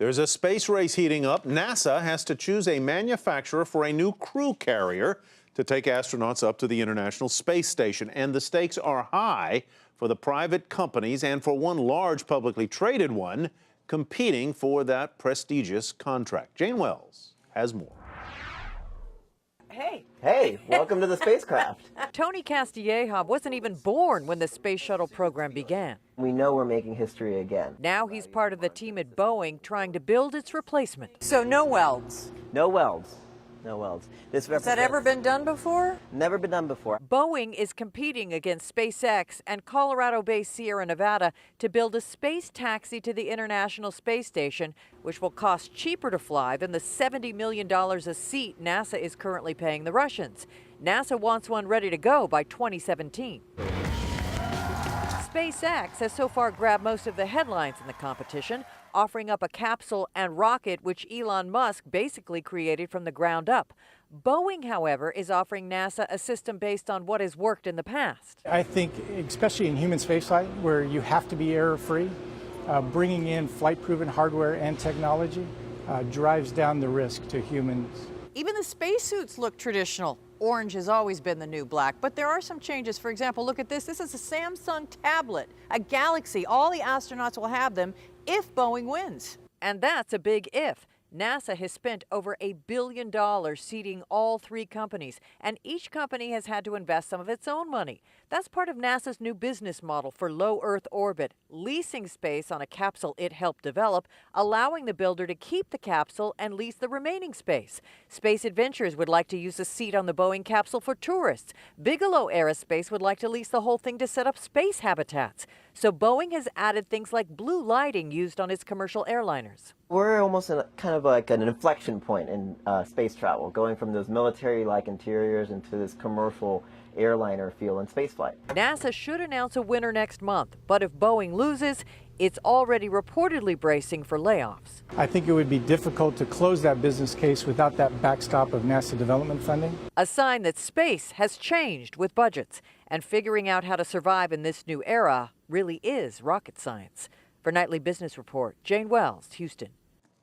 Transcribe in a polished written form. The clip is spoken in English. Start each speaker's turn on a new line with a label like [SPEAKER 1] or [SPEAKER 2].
[SPEAKER 1] There's a space race heating up. NASA has to choose a manufacturer for a new crew carrier to take astronauts up to the International Space Station. And the stakes are high for the private companies and for one large publicly traded one competing for that prestigious contract. Jane Wells has more.
[SPEAKER 2] Hey, welcome to the spacecraft.
[SPEAKER 3] Tony Castilleja wasn't even born when the space shuttle program began.
[SPEAKER 2] We know we're making history again.
[SPEAKER 3] Now he's part of the team at Boeing trying to build its replacement.
[SPEAKER 4] So no welds.
[SPEAKER 2] No welds. No welds.
[SPEAKER 4] Has that ever been done before?
[SPEAKER 2] Never been done before.
[SPEAKER 3] Boeing is competing against SpaceX and Colorado-based Sierra Nevada to build a space taxi to the International Space Station, which will cost cheaper to fly than the $70 million a seat NASA is currently paying the Russians. NASA wants one ready to go by 2017. SpaceX has so far grabbed most of the headlines in the competition, offering up a capsule and rocket which Elon Musk basically created from the ground up. Boeing, however, is offering NASA a system based on what has worked in the past.
[SPEAKER 5] I think, especially in human spaceflight, where you have to be error-free, bringing in flight-proven hardware and technology drives down the risk to humans.
[SPEAKER 4] Even the spacesuits look traditional. Orange has always been the new black, but there are some changes. For example, look at this. This is a Samsung tablet, a Galaxy. All the astronauts will have them if Boeing wins.
[SPEAKER 3] And that's a big if. NASA has spent over $1 billion seeding all three companies, and each company has had to invest some of its own money. That's part of NASA's new business model for low Earth orbit, leasing space on a capsule it helped develop, allowing the builder to keep the capsule and lease the remaining space. Space Adventures would like to use a seat on the Boeing capsule for tourists. Bigelow Aerospace would like to lease the whole thing to set up space habitats. So Boeing has added things like blue lighting used on its commercial airliners.
[SPEAKER 2] We're almost in kind of like an inflection point in space travel, going from those military-like interiors into this commercial airliner feel in spaceflight.
[SPEAKER 3] NASA should announce a winner next month, but if Boeing loses, it's already reportedly bracing for layoffs.
[SPEAKER 5] I think it would be difficult to close that business case without that backstop of NASA development funding.
[SPEAKER 3] A sign that space has changed with budgets, and figuring out how to survive in this new era really is rocket science. For Nightly Business Report, Jane Wells, Houston.